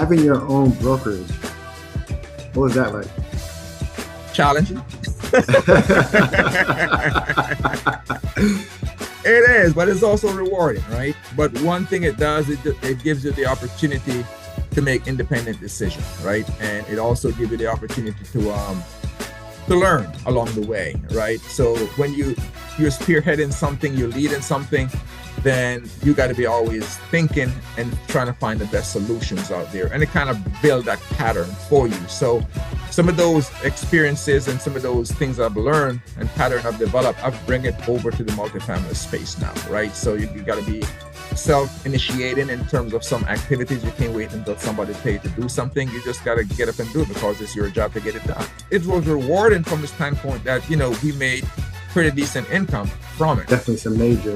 having your own brokerage, what was that like? Challenging. It is, but it's also rewarding, right? But one thing it does, it gives you the opportunity to make independent decisions, right? And it also gives you the opportunity to learn along the way, right? So when you're spearheading something, you're leading something, then you got to be always thinking and trying to find the best solutions out there, and it kind of build that pattern for you. So some of those experiences and some of those things I've learned and pattern I've developed, I've bring it over to the multifamily space now, right? So you got to be self-initiating in terms of some activities. You can't wait until somebody pays you to do something. You just got to get up and do it because it's your job to get it done. It was rewarding from the standpoint that, we made pretty decent income from it. Definitely some major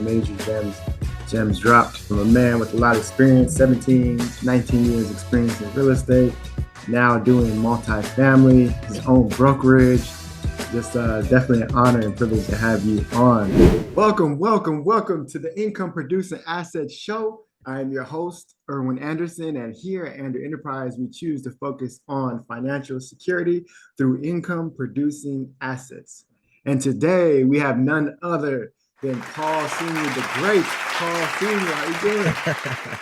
gems dropped from a man with a lot of experience, 17, 19 years experience in real estate, now doing multifamily, his own brokerage. Just definitely an honor and privilege to have you on. Welcome to the Income Producing Assets Show. I am your host, Erwin Anderson, and here at Andrew Enterprise, we choose to focus on financial security through income producing assets. And today we have none other than Paul Sr., the great Paul Sr. How you doing?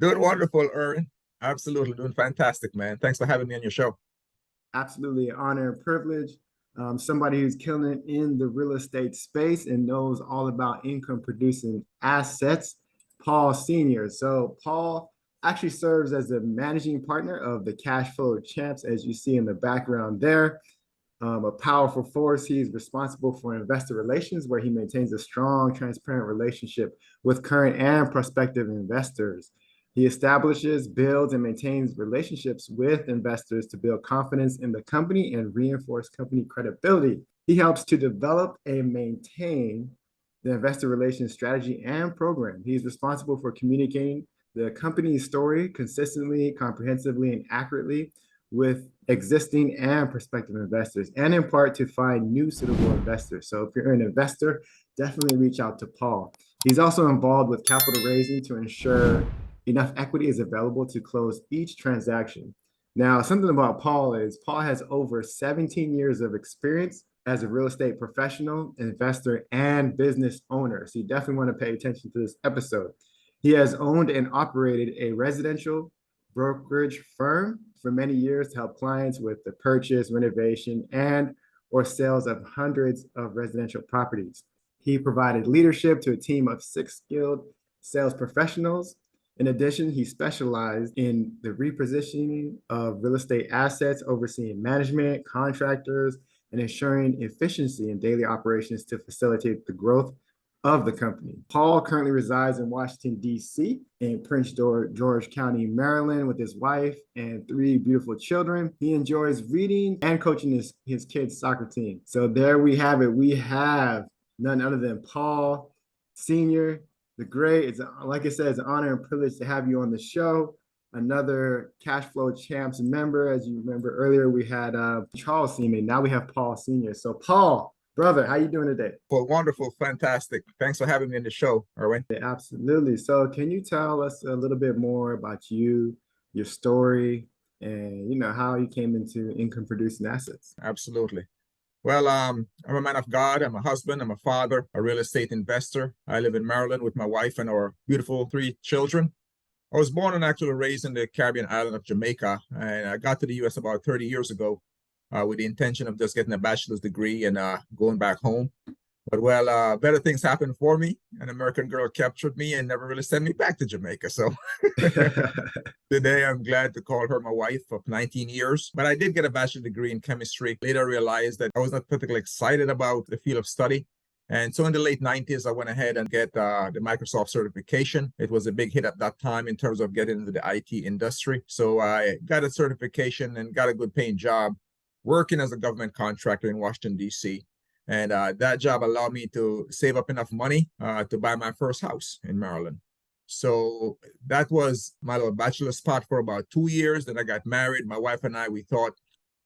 Doing wonderful, Erwin. Absolutely, doing fantastic, man. Thanks for having me on your show. Absolutely an honor and privilege. Somebody who's killing it in the real estate space and knows all about income producing assets, Paul Sr. So Paul actually serves as the managing partner of the Cashflow Champs, as you see in the background there. A powerful force. He's responsible for investor relations, where he maintains a strong, transparent relationship with current and prospective investors. He establishes, builds, and maintains relationships with investors to build confidence in the company and reinforce company credibility. He helps to develop and maintain the investor relations strategy and program. He's responsible for communicating the company's story consistently, comprehensively, and accurately with existing and prospective investors, and in part to find new suitable investors. So if you're an investor, definitely reach out to Paul. He's also involved with capital raising to ensure enough equity is available to close each transaction. Now, something about Paul is Paul has over 17 years of experience as a real estate professional, investor, and business owner. So you definitely want to pay attention to this episode. He has owned and operated a residential brokerage firm for many years to help clients with the purchase, renovation, and or sales of hundreds of residential properties. He provided leadership to a team of 6 skilled sales professionals. In addition, he specialized in the repositioning of real estate assets, overseeing management, contractors, and ensuring efficiency in daily operations to facilitate the growth of the company. Paul currently resides in Washington, D.C., in Prince George County, Maryland, with his wife and 3 beautiful children. He enjoys reading and coaching his kids' soccer team. So there we have it. We have none other than Paul Sr., the great. It's, like I said, it's an honor and privilege to have you on the show. Another Cashflow Champs member. As you remember earlier, we had Charles Sr. Now we have Paul Sr. So Paul, brother, how you doing today? Well, wonderful, fantastic. Thanks for having me in the show, Erwin. Yeah, absolutely. So can you tell us a little bit more about you, your story, and how you came into income producing assets? Absolutely. Well, I'm a man of God. I'm a husband. I'm a father, a real estate investor. I live in Maryland with my wife and our beautiful 3 children. I was born and actually raised in the Caribbean island of Jamaica, and I got to the U.S. about 30 years ago with the intention of just getting a bachelor's degree and going back home. But better things happened for me. An American girl captured me and never really sent me back to Jamaica. So today I'm glad to call her my wife of 19 years. But I did get a bachelor's degree in chemistry. Later realized that I was not particularly excited about the field of study. And so in the late 90s, I went ahead and get the Microsoft certification. It was a big hit at that time in terms of getting into the IT industry. So I got a certification and got a good paying job working as a government contractor in Washington, D.C. And that job allowed me to save up enough money to buy my first house in Maryland. So that was my little bachelor spot for about 2 years. Then I got married. My wife and I, we thought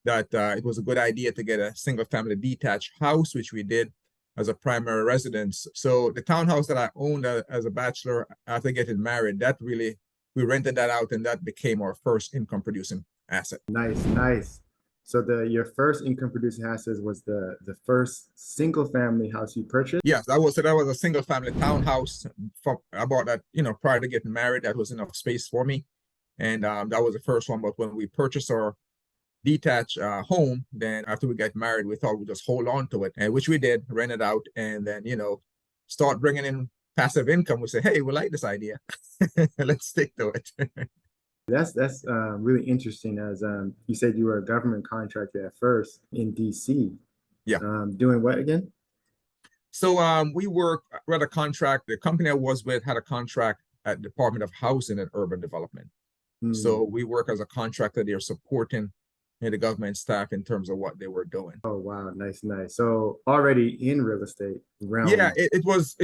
that it was a good idea to get a single family detached house, which we did as a primary residence. So the townhouse that I owned as a bachelor after getting married, that really we rented that out, and that became our first income producing asset. Nice, nice. So your first income producing houses was the first single family house you purchased? Yes, that was a single family townhouse. I bought that, prior to getting married. That was enough space for me, and that was the first one. But when we purchased our detached home, then after we got married, we thought we'd just hold on to it, and which we did, rent it out, and then start bringing in passive income. We say, hey, we like this idea, let's stick to it. That's really interesting. As you said, you were a government contractor at first in DC. Yeah. Doing what again? So we read a contract. The company I was with had a contract at Department of Housing and Urban Development. So we work as a contractor. They're supporting the government staff in terms of what they were doing. Oh wow, nice, nice. So already in real estate realm. Yeah, it was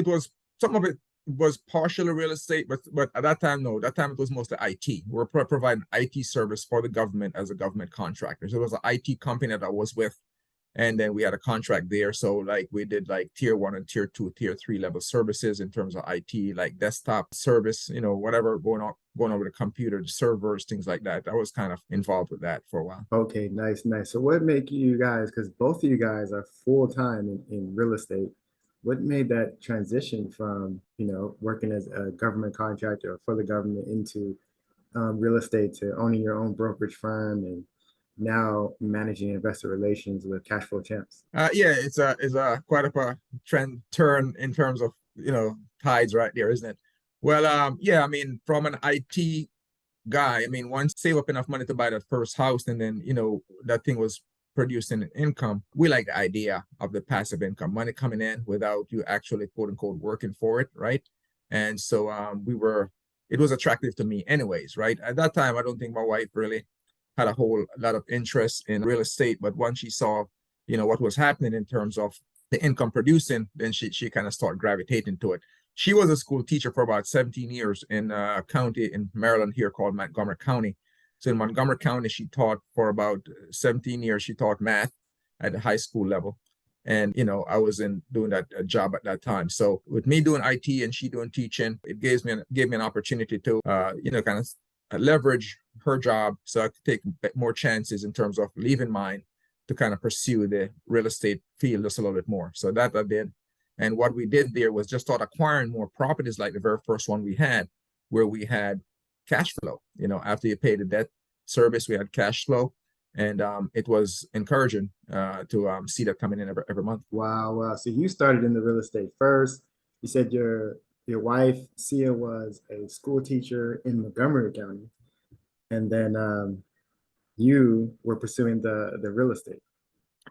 some of it was partially real estate, but at that time, no, that time it was mostly IT. We're providing IT service for the government as a government contractor. So it was an IT company that I was with, and then we had a contract there. So like we did like tier 1 and tier 2, tier 3 level services in terms of IT, like desktop service, whatever going over the computer, the servers, things like that. I was kind of involved with that for a while. Okay, nice, nice. So what make you guys, because both of you guys are full-time in real estate, what made that transition from, working as a government contractor for the government into real estate to owning your own brokerage firm and now managing investor relations with Cashflow Champs? Yeah, it's a quite a trend turn in terms of tides right there, isn't it? Well, yeah, I mean, from an IT guy, I mean, once save up enough money to buy that first house, and then that thing was producing income. We like the idea of the passive income, money coming in without you actually quote unquote working for it, right? And so it was attractive to me anyways, right? At that time, I don't think my wife really had a whole lot of interest in real estate, but once she saw what was happening in terms of the income producing, then she kind of started gravitating to it. She was a school teacher for about 17 years in a county in Maryland here called Montgomery County. So in Montgomery County, she taught for about 17 years. She taught math at the high school level. And, I was doing that job at that time. So with me doing IT and she doing teaching, it gave me an opportunity to, kind of leverage her job so I could take more chances in terms of leaving mine to kind of pursue the real estate field just a little bit more. So that I did. And what we did there was just start acquiring more properties like the very first one we had, where we had cash flow. After you pay the debt service, we had cash flow. And it was encouraging to see that coming in every month. Wow, wow. So you started in the real estate first. You said your wife, Sia, was a school teacher in Montgomery County. And then you were pursuing the real estate.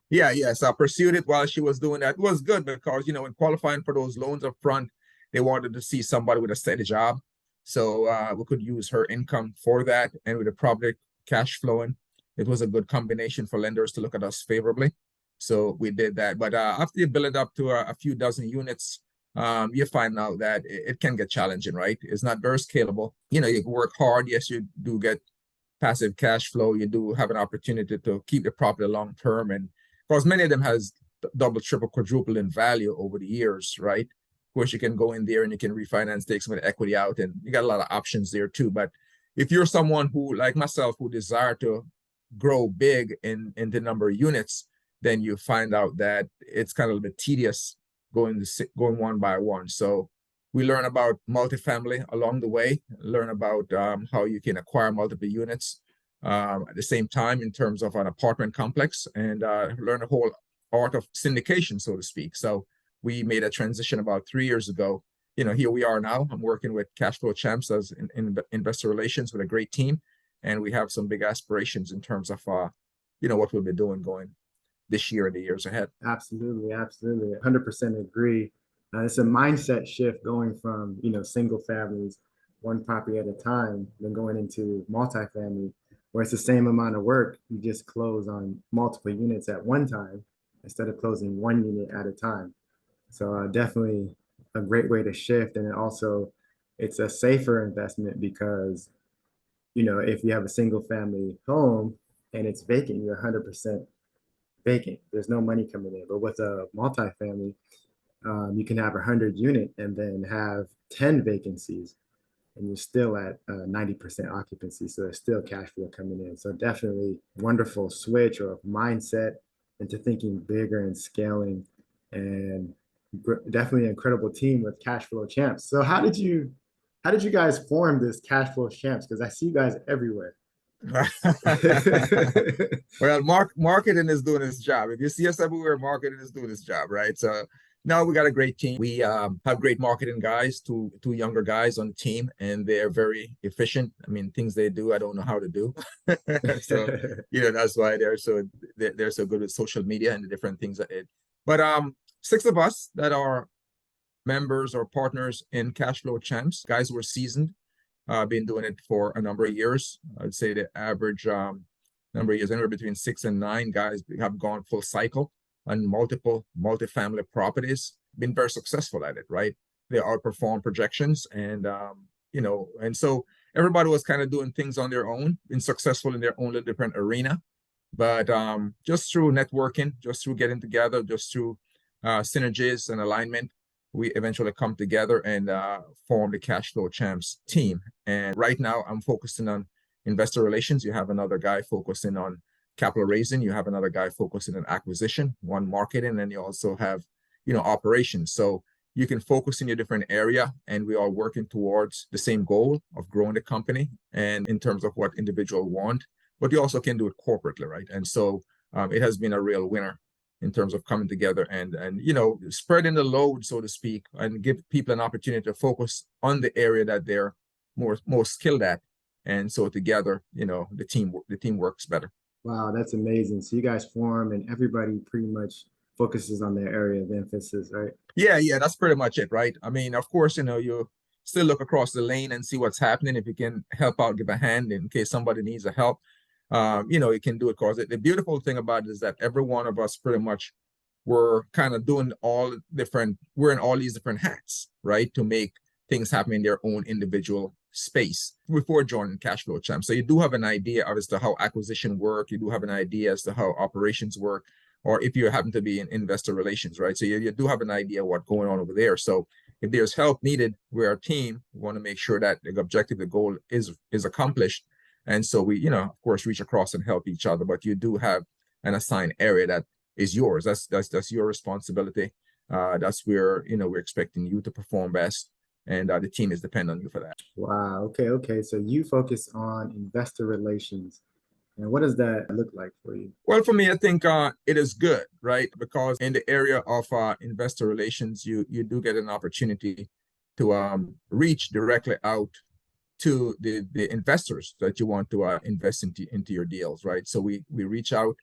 Yeah, yes. I pursued it while she was doing that. It was good because, in qualifying for those loans up front, they wanted to see somebody with a steady job. So we could use her income for that. And with the property cash flowing, it was a good combination for lenders to look at us favorably. So we did that. But after you build it up to a few dozen units, you find out that it can get challenging, right? It's not very scalable. You work hard. Yes, you do get passive cash flow. You do have an opportunity to keep the property long term, and because many of them has double, triple, quadruple in value over the years, right? Of course, you can go in there and you can refinance, take some of the equity out, and you got a lot of options there too. But if you're someone who, like myself, who desire to grow big in the number of units, then you find out that it's kind of a bit tedious going one by one. So we learn about multifamily along the way, learn about how you can acquire multiple units at the same time in terms of an apartment complex, and learn the whole art of syndication, so to speak. So we made a transition about 3 years ago. Here we are now. I'm working with Cashflow Champs as in investor relations with a great team, and we have some big aspirations in terms of what we'll be doing going this year and the years ahead. Absolutely, absolutely. 100% agree. It's a mindset shift going from, single families, one property at a time, then going into multifamily, where it's the same amount of work. You just close on multiple units at one time instead of closing one unit at a time. So definitely a great way to shift. And it's a safer investment because, if you have a single family home and it's vacant, you're 100% vacant. There's no money coming in. But with a multifamily, you can have 100 unit and then have 10 vacancies. and you're still at 90% occupancy. So there's still cash flow coming in. So definitely wonderful switch or mindset into thinking bigger and scaling, and definitely an incredible team with Cashflow Champs. So how did you guys form this Cashflow Champs? Because I see you guys everywhere. Well, marketing is doing its job. If you see us everywhere, marketing is doing its job, right? So now we got a great team. We have great marketing guys, two younger guys on the team, and they're very efficient. I mean, things they do, I don't know how to do. So that's why they're so good with social media and the different things that it. But six of us that are members or partners in Cashflow Champs, guys who are seasoned. Been doing it for a number of years. I'd say the average number of years, anywhere between 6 and 9 guys have gone full cycle on multiple multifamily properties, been very successful at it, right? They outperform projections, and and so everybody was kind of doing things on their own, been successful in their own little different arena. But just through networking, just through getting together, just through synergies and alignment, we eventually come together and form the Cashflow Champs team. And right now, I'm focusing on investor relations. You have another guy focusing on capital raising. You have another guy focusing on acquisition, one marketing, and you also have, operations. So you can focus in your different area, and we are working towards the same goal of growing the company and in terms of what individual want, but you also can do it corporately, right? And so it has been a real winner in terms of coming together and spreading the load, so to speak, and give people an opportunity to focus on the area that they're more skilled at. And so together, the team works better. Wow, that's amazing. So you guys form and everybody pretty much focuses on their area of emphasis, right? Yeah, that's pretty much it, right? I mean, of course, you still look across the lane and see what's happening. If you can help out, give a hand in case somebody needs a help. You can do it, because the beautiful thing about it is that every one of us pretty much we're kind of doing we're in all these different hats, right? To make things happen in their own individual space before joining Cashflow Champs. So you do have an idea as to how acquisition work. You do have an idea as to how operations work, or if you happen to be in investor relations, right? So you do have an idea what's going on over there. So if there's help needed, we're a team. We want to make sure that the objective, the goal is accomplished. And so we, of course, reach across and help each other. But you do have an assigned area that is yours. That's your responsibility. That's where we're expecting you to perform best, and the team is dependent on you for that. Wow. Okay. So you focus on investor relations, and what does that look like for you? Well, for me, I think it is good, right? Because in the area of investor relations, you do get an opportunity to reach directly out to the investors that you want to invest into your deals, right? So we reach out,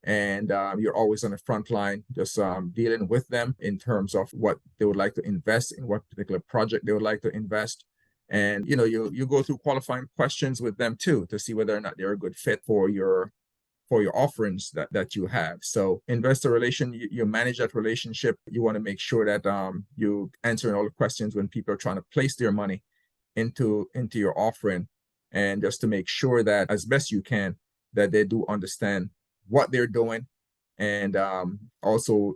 and you're always on the front line, just dealing with them in terms of what they would like to invest in, what particular project they would like to invest. And you go through qualifying questions with them too, to see whether or not they're a good fit for your offerings that you have. So investor relation, you manage that relationship. You want to make sure that you answering all the questions when people are trying to place their money into your offering, and just to make sure that as best you can that they do understand what they're doing, and also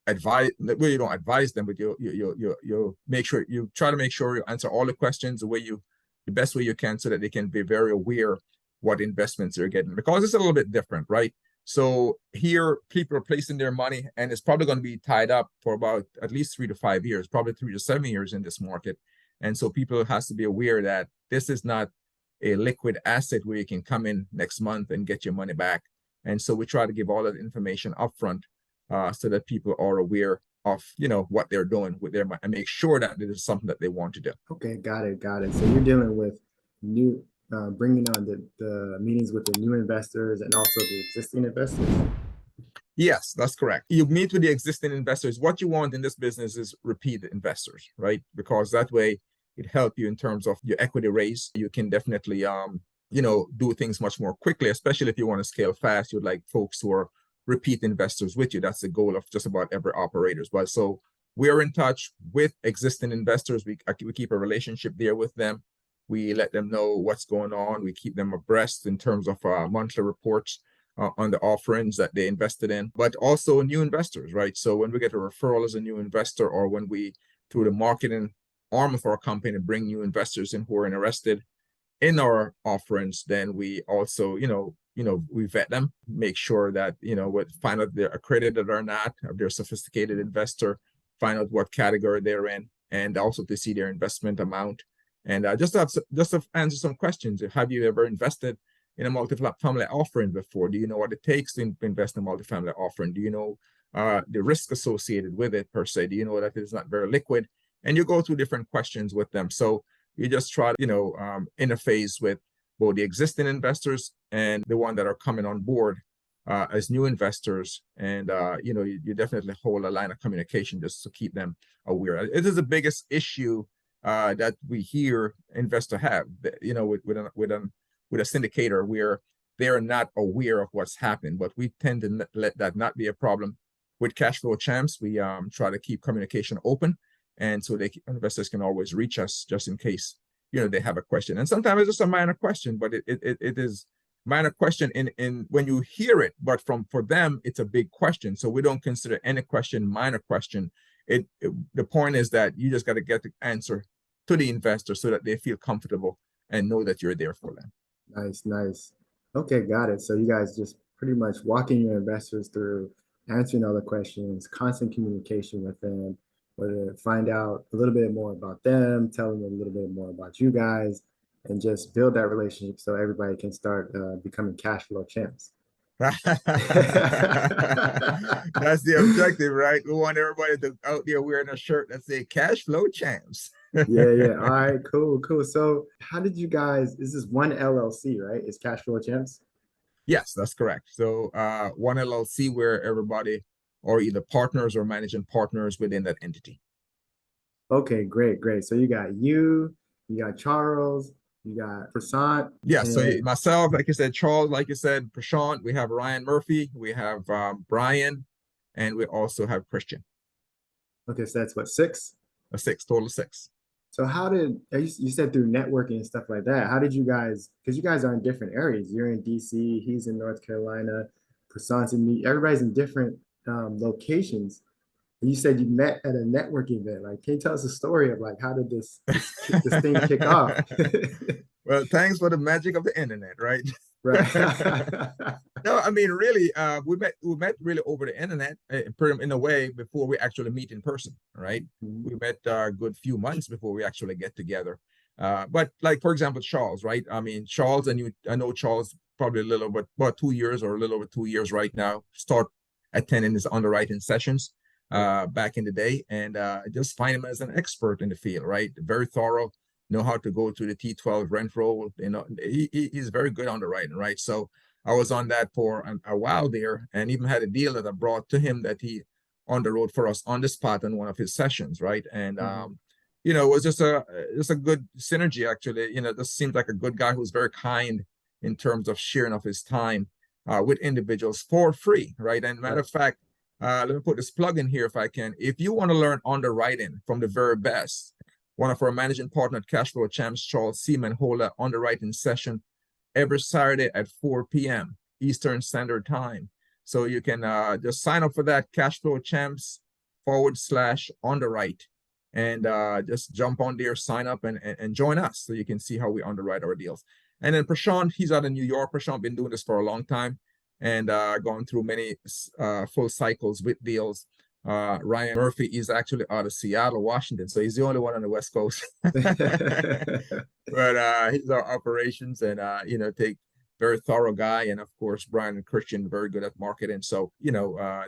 advise. Well, you don't advise them, but you make sure you try to make sure you answer all the questions the best way you can, so that they can be very aware what investments they're getting, because it's a little bit different, right? So here people are placing their money, and it's probably going to be tied up for about at least 3 to 5 years, probably 3 to 7 years in this market. And so people has to be aware that this is not a liquid asset where you can come in next month and get your money back. And so we try to give all that information upfront, so that people are aware of what they're doing with their money, and make sure that it is something that they want to do. Okay, got it. So you're dealing with new, bringing on the meetings with the new investors and also the existing investors. Yes, that's correct. You meet with the existing investors. What you want in this business is repeat investors, right? Because that way it helps you in terms of your equity raise. You can definitely, do things much more quickly, especially if you want to scale fast. You'd like folks who are repeat investors with you. That's the goal of just about every operators. But so we are in touch with existing investors. We keep a relationship there with them. We let them know what's going on. We keep them abreast in terms of monthly reports on the offerings that they invested in, but also new investors, right? So when we get a referral as a new investor, or when we, through the marketing arm of our company, bring new investors in who are interested in our offerings, then we also, we vet them, make sure that, find out if they're accredited or not, if they're a sophisticated investor, find out what category they're in, and also to see their investment amount. And just to answer some questions, have you ever invested in a multifamily offering before? Do you know what it takes to invest in a multifamily offering? Do you know the risk associated with it per se? Do you know that it's not very liquid? And you go through different questions with them. So you just try to, interface with both the existing investors and the one that are coming on board as new investors. And, you definitely hold a line of communication just to keep them aware. It is the biggest issue that we hear investor have, with a syndicator where they're not aware of what's happening, but we tend to let that not be a problem. With Cashflow Champs, we try to keep communication open, and so investors can always reach us just in case they have a question. And sometimes it's just a minor question, but it is minor question in when you hear it, but for them it's a big question. So we don't consider any question minor question. The point is that you just got to get the answer to the investor so that they feel comfortable and know that you're there for them. Nice. Okay, got it. So you guys just pretty much walking your investors through answering all the questions, constant communication with them, whether to find out a little bit more about them, tell them a little bit more about you guys, and just build that relationship so everybody can start becoming cash flow champs. That's the objective, right? We want everybody to out there wearing a shirt that say Cash Flow Champs. Yeah. All right, cool. So how did you guys, this is one LLC, right? It's Cashflow Champs? Yes, that's correct. So one LLC where everybody are either partners or managing partners within that entity. Okay, great. So you got Charles, you got Prasant. Yeah, so myself, like you said, Charles, like you said, Prashant, we have Ryan Murphy, we have Brian, and we also have Christian. Okay, so that's what, six? Total of six. So how did you said through networking and stuff like that? How did you guys? Because you guys are in different areas. You're in DC, he's in North Carolina, Prasant's in me. Everybody's in different locations. And you said you met at a networking event. Like, can you tell us a story of like how did this thing kick off? Well, thanks for the magic of the internet, right? Right. No, I mean, really, we met really over the internet in a way before we actually meet in person, right? Mhm. We met a good few months before we actually get together. But like, for example, Charles, right? I mean, Charles, I know Charles probably a little bit, about 2 years or a little over 2 years right now, start attending his underwriting sessions back in the day, and just find him as an expert in the field, right? Very thorough, know how to go through the T12 rent roll. He's very good underwriting, right? So I was on that for a while there, and even had a deal that I brought to him that he on the road for us on the spot in one of his sessions, right? And it was just a good synergy actually. This seems like a good guy who's very kind in terms of sharing of his time with individuals for free, right? And matter of fact, let me put this plug in here if I can. If you want to learn underwriting from the very best, one of our managing partner at Cashflow Champs, Charles Seaman, hold an underwriting session every Saturday at 4 p.m. Eastern Standard Time. So you can just sign up for that, Cashflow Champs /underwrite, and just jump on there, sign up, and join us so you can see how we underwrite our deals. And then Prashant, he's out of New York. Prashant been doing this for a long time and gone through many full cycles with deals. Ryan Murphy is actually out of Seattle, Washington, so he's the only one on the West Coast. But he's our operations and take very thorough guy, and of course Brian and Christian very good at marketing. So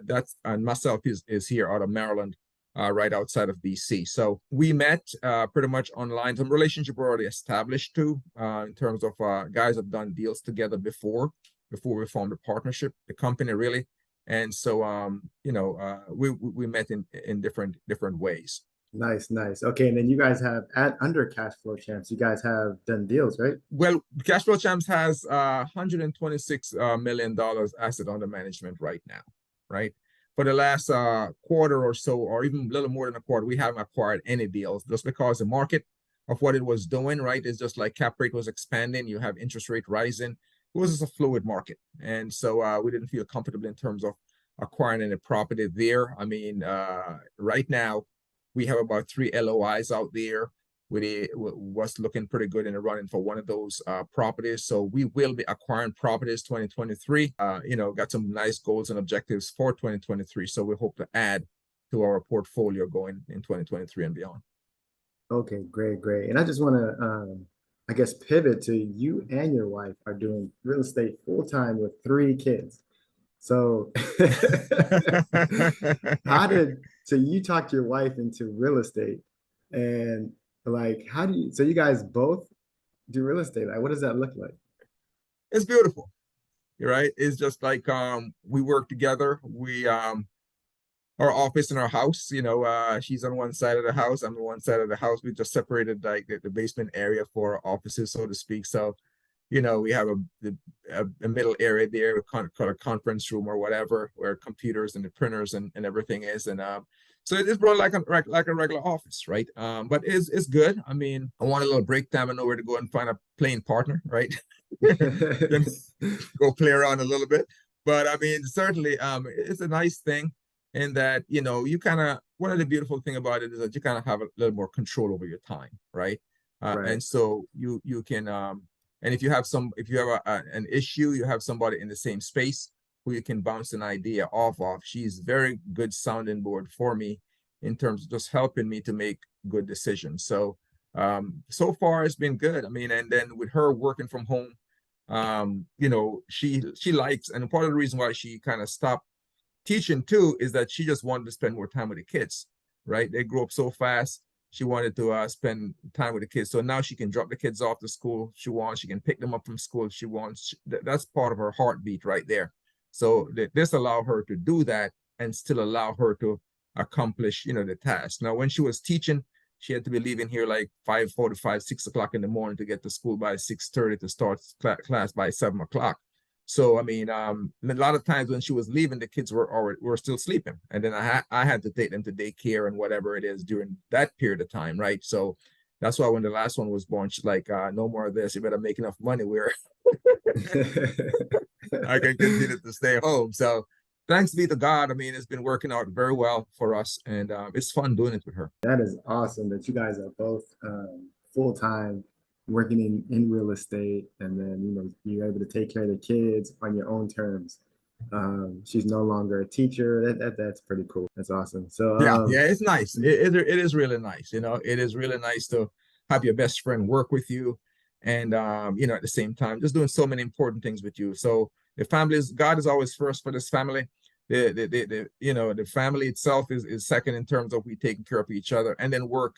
that's, and myself is here out of Maryland, right outside of DC. So we met pretty much online. Some relationship were already established too, in terms of guys have done deals together before we formed a partnership, the company really. And so we met in different ways. Nice. Okay, and then you guys have under Cashflow Champs, you guys have done deals, right? Well, Cashflow Champs has $126 million asset under management right now, right? For the last quarter or so, or even a little more than a quarter, we haven't acquired any deals just because the market of what it was doing, right? It's just like cap rate was expanding, you have interest rate rising. It was just a fluid market. And so we didn't feel comfortable in terms of acquiring any property there. I mean, right now, we have about 3 LOIs out there. was looking pretty good in the running for one of those properties. So we will be acquiring properties 2023. Got some nice goals and objectives for 2023. So we hope to add to our portfolio going in 2023 and beyond. Okay, great, great. And I just want to, I guess, pivot to you and your wife are doing real estate full time with 3 kids. So, so you talked your wife into real estate, and like, so you guys both do real estate? Like, what does that look like? It's beautiful. You're right. It's just like we work together. We our office in our house, she's on one side of the house, I'm on one side of the house. We just separated like the basement area for our offices, so to speak. So, we have a middle area there, called a conference room or whatever, where computers and the printers and everything is. And so it's brought like a regular office, right? But it's good. I mean, I want a little break time and nowhere to go and find a playing partner, right? Then go play around a little bit. But I mean, certainly, it's a nice thing in that, you kind of, one of the beautiful thing about it is that you kind of have a little more control over your time, right? Right. And so you can, and if you have an issue, you have somebody in the same space who you can bounce an idea off of. She's very good sounding board for me in terms of just helping me to make good decisions. So, so far it's been good. I mean, and then with her working from home, she likes, and part of the reason why she kind of stopped teaching too is that she just wanted to spend more time with the kids, right? They grew up so fast. She wanted to spend time with the kids. So now she can drop the kids off to school if she wants. She can pick them up from school if she wants. That's part of her heartbeat right there. So this allow her to do that and still allow her to accomplish, the task. Now, when she was teaching, she had to be leaving here like 5:45, 6 o'clock in the morning to get to school by 6:30 to start class by 7 o'clock. So, I mean, a lot of times when she was leaving, the kids were still sleeping. And then I had to take them to daycare and whatever it is during that period of time, right? So that's why when the last one was born, she's like, no more of this. You better make enough money where I can continue to stay home. So thanks be to God. I mean, it's been working out very well for us. And it's fun doing it with her. That is awesome that you guys are both full time working in real estate, and then you're able to take care of the kids on your own terms. She's no longer a teacher. That's pretty cool. That's awesome. So yeah, it's nice. It is really nice. It is really nice to have your best friend work with you, and at the same time, just doing so many important things with you. So the family is, God is always first for this family. The family itself is second in terms of we taking care of each other, and then work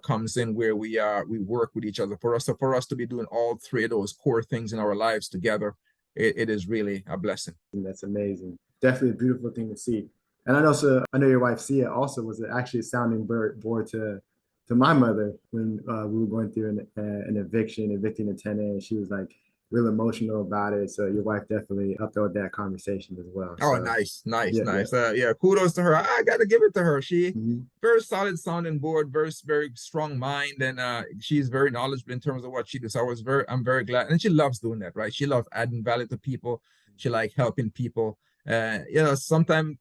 comes in where we work with each other. For us to be doing all three of those core things in our lives together, it is really a blessing. That's amazing. Definitely a beautiful thing to see. And I know your wife Sia also was actually a sounding board to my mother when we were going through an evicting a tenant, and she was like real emotional about it. So your wife definitely upheld that conversation as well. Oh, so, nice. Yeah. Yeah, kudos to her. I got to give it to her. She very solid sounding board, very very strong mind, and she's very knowledgeable in terms of what she does. So I'm very glad, and she loves doing that, right? She loves adding value to people. She like helping people. Sometimes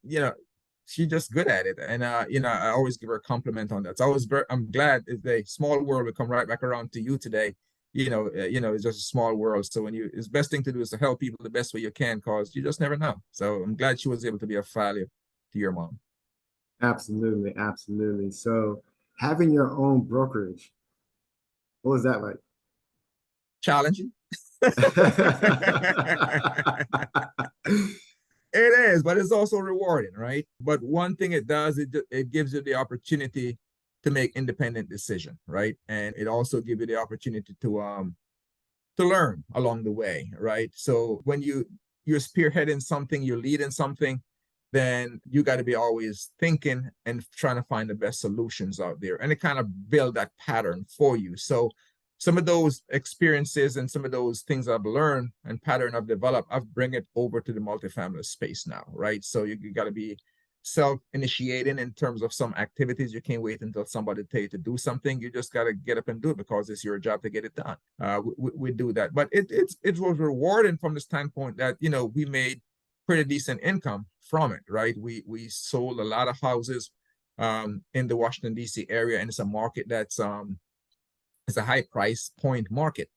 she's just good at it, and I always give her a compliment on that. So I'm glad the small world will come right back around to you today. It's just a small world. So it's best thing to do is to help people the best way you can, because you just never know. So I'm glad she was able to be of value to your mom. Absolutely, absolutely. So having your own brokerage, what was that like? Challenging. It is, but it's also rewarding, right? But one thing it does, it gives you the opportunity to make independent decision, right? And it also gives you the opportunity to learn along the way, right? So when you're spearheading something, you're leading something, then you got to be always thinking and trying to find the best solutions out there, and it kind of build that pattern for you. So some of those experiences and some of those things I've learned and pattern I've developed, I've bring it over to the multifamily space now, right? So you got to be self-initiating in terms of some activities. You can't wait until somebody tell you to do something. You just got to get up and do it because it's your job to get it done. We do that, but it was rewarding from the standpoint that we made pretty decent income from it, right? We sold a lot of houses in the Washington D.C. area, and it's a market that's it's a high price point market.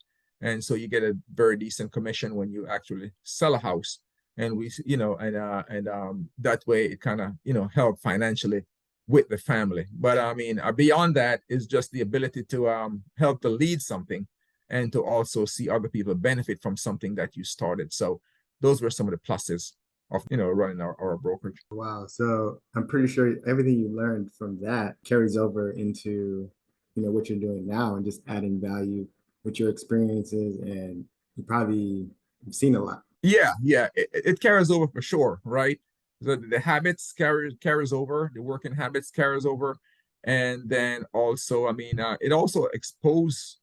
And so you get a very decent commission when you actually sell a house. And we, that way it kind of, help financially with the family. But I mean, beyond that is just the ability to help to lead something and to also see other people benefit from something that you started. So those were some of the pluses of, running our brokerage. Wow. So I'm pretty sure everything you learned from that carries over into, what you're doing now and just adding value with your experiences, and you probably have seen a lot. Yeah, it carries over for sure, right? The habits carries over, the working habits carries over, and then also, I mean, it also exposes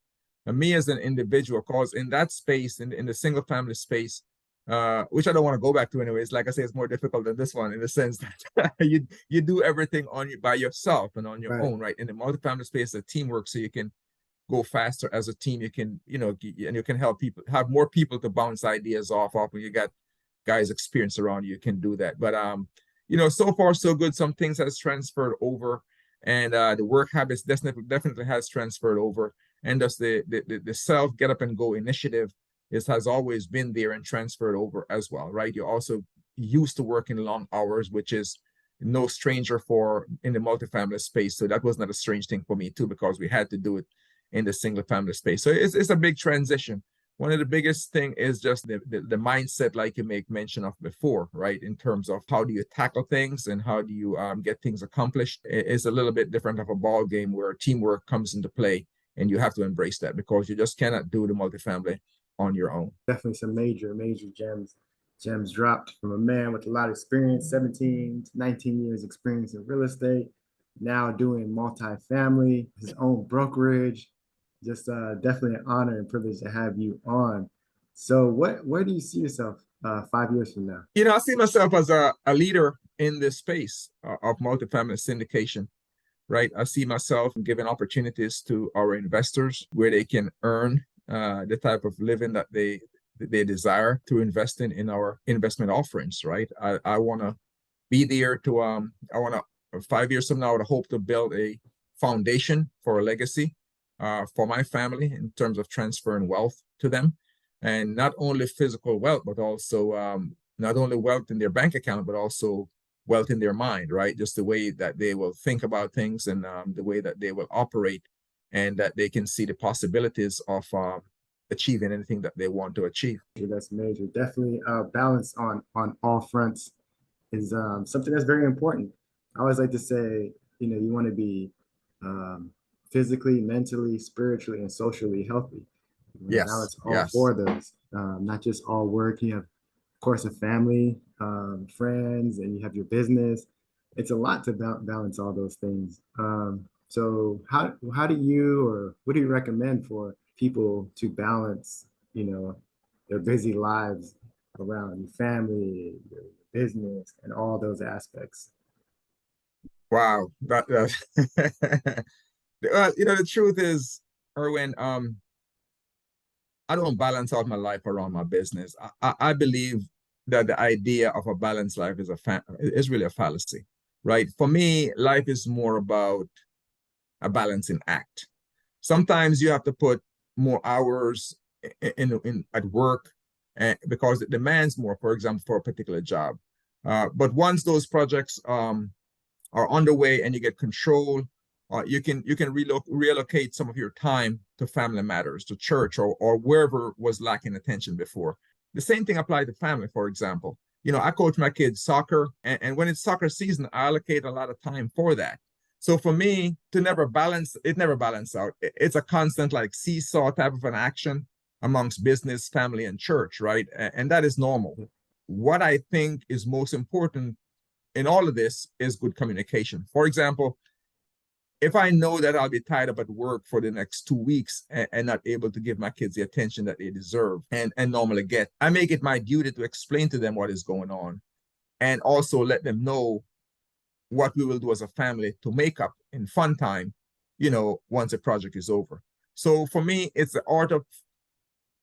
me as an individual, cause in that space, in the single family space, which I don't want to go back to anyways. Like I say, it's more difficult than this one in the sense that you do everything by yourself and on your Right. own, right? In the multifamily space, it's a teamwork, so you can go faster as a team. You can, and you can help people, have more people to bounce ideas off when you got guys experience around you can do that. But so far so good. Some things has transferred over, and the work habits definitely has transferred over, and thus the self get up and go initiative has always been there and transferred over as well, right? You're also used to working long hours, which is no stranger for in the multifamily space. So that was not a strange thing for me too, because we had to do it in the single family space. So it's a big transition. One of the biggest thing is just the mindset, like you make mention of before, right? In terms of how do you tackle things and how do you get things accomplished. It's a little bit different of a ball game where teamwork comes into play, and you have to embrace that because you just cannot do the multifamily on your own. Definitely some major gems dropped from a man with a lot of experience, 17 to 19 years experience in real estate, now doing multifamily, his own brokerage. Just definitely an honor and privilege to have you on. So where do you see yourself 5 years from now? I see myself as a leader in this space of multifamily syndication, right? I see myself giving opportunities to our investors where they can earn the type of living that they desire to invest in our investment offerings, right? I want to be there to I want to 5 years from now, I would hope to build a foundation for a legacy for my family in terms of transferring wealth to them, and not only physical wealth, but also not only wealth in their bank account, but also wealth in their mind, right? Just the way that they will think about things, and the way that they will operate, and that they can see the possibilities of achieving anything that they want to achieve. That's major. Definitely balance on all fronts is something that's very important. I always like to say, you want to be physically, mentally, spiritually, and socially healthy. You want to balance all four of those, not just all work. You have, of course, a family, friends, and you have your business. It's a lot to balance all those things. So how do you, or what do you recommend for people to balance, their busy lives around your family, your business, and all those aspects? Wow, that well, the truth is, Erwin, I don't balance out my life around my business. I believe that the idea of a balanced life is really a fallacy, right? For me, life is more about a balancing act. Sometimes you have to put more hours in at work, because it demands more, for example, for a particular job. But once those projects are underway and you get control, you can reallocate some of your time to family matters, to church, or wherever was lacking attention before. The same thing applies to family, for example. I coach my kids soccer, and when it's soccer season, I allocate a lot of time for that. So for me to never balance out. It's a constant like seesaw type of an action amongst business, family, and church, right? And that is normal. What I think is most important in all of this is good communication. For example, if I know that I'll be tied up at work for the next 2 weeks and not able to give my kids the attention that they deserve and normally get, I make it my duty to explain to them what is going on, and also let them know what we will do as a family to make up in fun time, once the project is over. So for me, it's the art of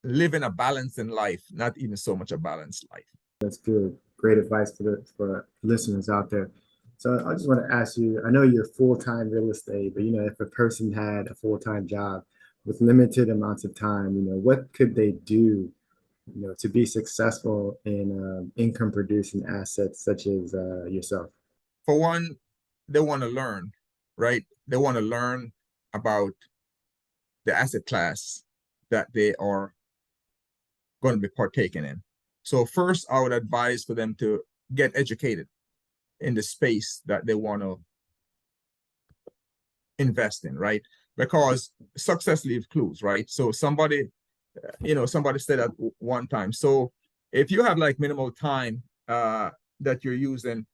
living a balanced life, not even so much a balanced life. That's good. Great advice for listeners out there. So I just want to ask you, I know you're full-time real estate, but if a person had a full-time job, with limited amounts of time, what could they do, to be successful in income producing assets such as yourself? For one, they want to learn, right? They want to learn about the asset class that they are going to be partaking in. So first, I would advise for them to get educated in the space that they want to invest in, right? Because success leaves clues, right? So somebody said at one time. So if you have like minimal time that you're using,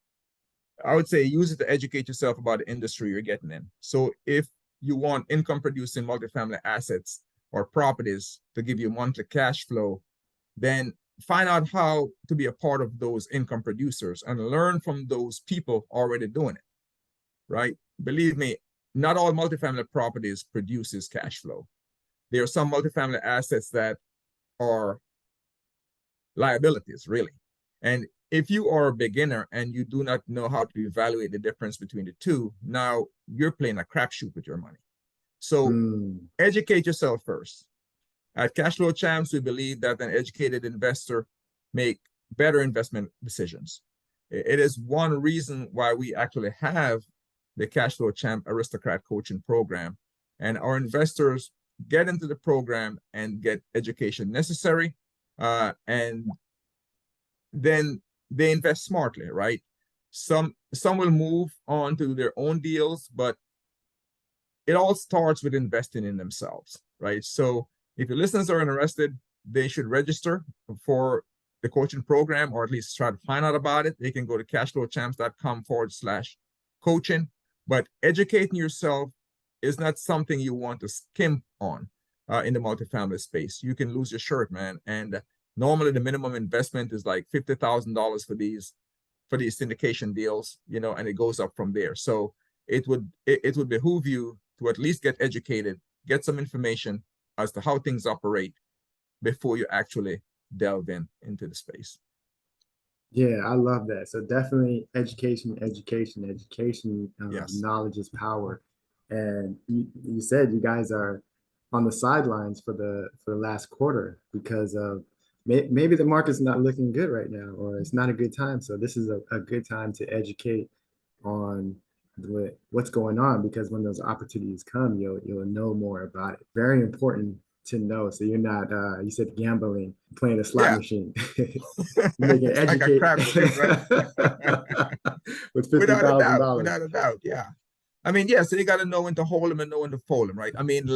I would say use it to educate yourself about the industry you're getting in. So if you want income producing multifamily assets or properties to give you monthly cash flow, then find out how to be a part of those income producers and learn from those people already doing it, right? Believe me, not all multifamily properties produces cash flow. There are some multifamily assets that are liabilities, really. And if you are a beginner and you do not know how to evaluate the difference between the two, now you're playing a crapshoot with your money. So educate yourself first. At Cashflow Champs, we believe that an educated investor make better investment decisions. It is one reason why we actually have the Cashflow Champ Aristocrat Coaching Program. And our investors get into the program and get education necessary. And then they invest smartly, right? Some will move on to their own deals, but it all starts with investing in themselves, right? So if your listeners are interested, they should register for the coaching program, or at least try to find out about it. They can go to cashflowchamps.com/coaching. But educating yourself is not something you want to skimp on in the multifamily space. You can lose your shirt, man. And normally the minimum investment is like $50,000 for these syndication deals, and it goes up from there. So it would behoove you to at least get educated, get some information as to how things operate before you actually delve into the space. Yeah, I love that. So definitely education. Yes. Knowledge is power. And you said you guys are on the sidelines for the last quarter because of maybe the market's not looking good right now, or it's not a good time. So this is a good time to educate on what's going on, because when those opportunities come, you'll know more about it. Very important to know. So you're not you said gambling, playing a slot Yeah. machine. Making It's like a educate crapshoot, right? with Without a doubt, $50,000. without a doubt, yeah. I mean, yeah, so you got to know when to hold them and know when to fold them, right? I mean,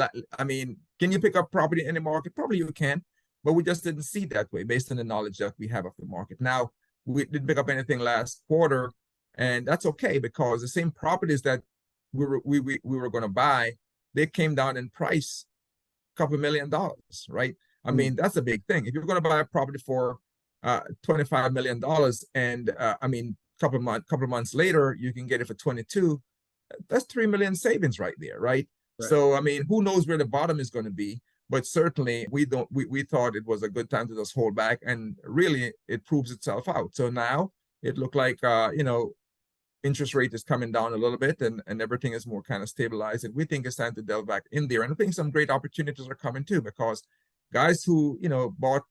can you pick up property in the market? Probably you can, but we just didn't see that way based on the knowledge that we have of the market. Now, we didn't pick up anything last quarter, and that's okay, because the same properties that we were going to buy, they came down in price a couple $1 million, right? I mean, that's a big thing. If you're going to buy a property for $25 million, and I mean, couple of months later, you can get it for 22. That's 3 million savings right there, right? So, I mean, who knows where the bottom is going to be? But certainly, we thought it was a good time to just hold back, and really, it proves itself out. So now it looked like interest rate is coming down a little bit, and everything is more kind of stabilized. And we think it's time to delve back in there. And I think some great opportunities are coming too, because guys who bought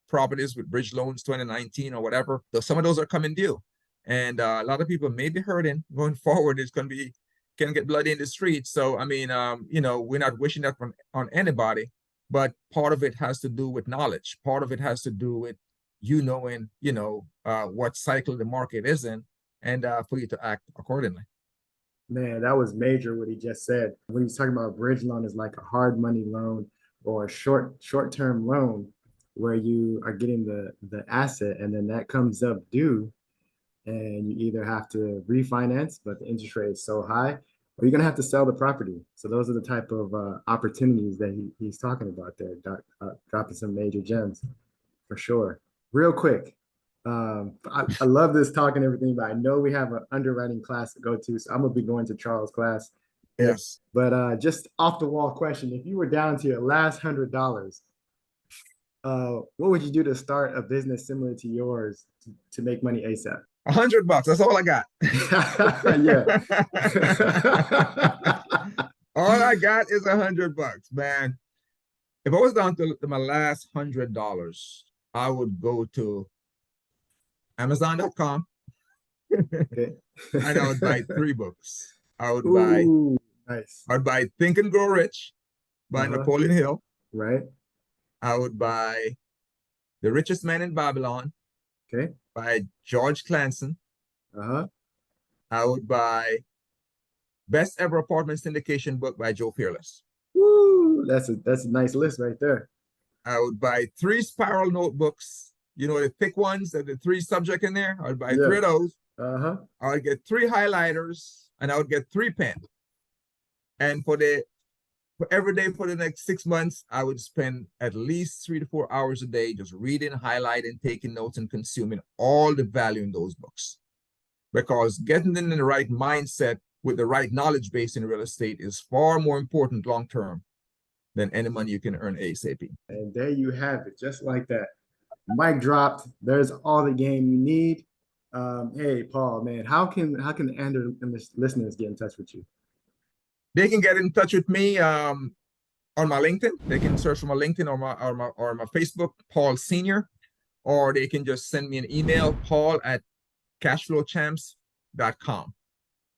properties with bridge loans 2019 or whatever, some of those are coming due. And a lot of people may be hurting going forward. It's going to be can get bloody in the streets. So I mean, we're not wishing that on anybody, but part of it has to do with knowledge. Part of it has to do with knowing what cycle the market is in, and for you to act accordingly. Man, that was major what he just said. When he's talking about a bridge loan is like a hard money loan or a short-term loan where you are getting the asset and then that comes up due, and you either have to refinance, but the interest rate is so high, or you're gonna have to sell the property. So those are the type of opportunities that he's talking about there, dropping some major gems for sure. Real quick, I love this talk and everything, but I know we have an underwriting class to go to, so I'm gonna be going to Charles' class. Yes. But just off the wall question: if you were down to your last $100, what would you do to start a business similar to yours to make money ASAP? $100. That's all I got. Yeah. All I got is $100, man. If I was down to my last $100, I would go to Amazon.com Okay. and I would buy 3 books. Ooh, nice. I would buy Think and Grow Rich by Uh-huh. Napoleon Hill. Right. I would buy The Richest Man in Babylon Okay. by George Clancy. Uh-huh. I would buy Best Ever Apartment Syndication book by Joe Fearless. Woo! That's a nice list right there. I would buy 3 spiral notebooks, you know, the thick ones, the 3 subject in there. I would buy 3 of those. Uh-huh. I would get 3 highlighters and I would get 3 pens. And for every day for the next 6 months, I would spend at least 3 to 4 hours a day just reading, highlighting, taking notes, and consuming all the value in those books. Because getting in the right mindset with the right knowledge base in real estate is far more important long term than any money you can earn ASAP. And there you have it, just like that. Mic dropped. There's all the game you need. Hey, Paul, man, how can Andrew and the listeners get in touch with you? They can get in touch with me on my LinkedIn. They can search for my LinkedIn or my Facebook, Paul Senior, or they can just send me an email, paul@cashflowchamps.com.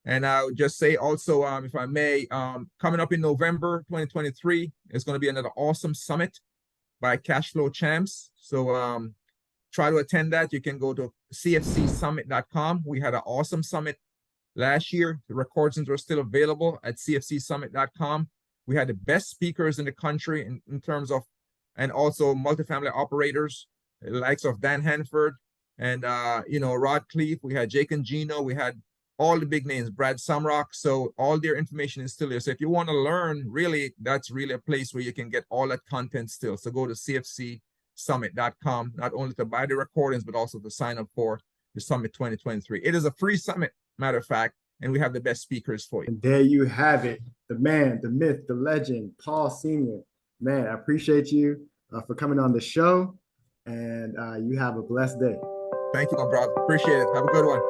And I would just say also, if I may, coming up in November 2023, it's going to be another awesome summit by Cashflow Champs. So try to attend that. You can go to cfcsummit.com. We had an awesome summit last year. The recordings are still available at cfcsummit.com. We had the best speakers in the country in terms of, and also multifamily operators, the likes of Dan Hanford and, Rod Cleef. We had Jake and Gino. We had all the big names, Brad Sumrock. So all their information is still there. So if you want to learn, really, that's really a place where you can get all that content still. So go to cfcsummit.com, not only to buy the recordings, but also to sign up for the Summit 2023. It is a free summit, matter of fact, and we have the best speakers for you. And there you have it. The man, the myth, the legend, Paul Senior. Man, I appreciate you for coming on the show, and you have a blessed day. Thank you, my brother. Appreciate it. Have a good one.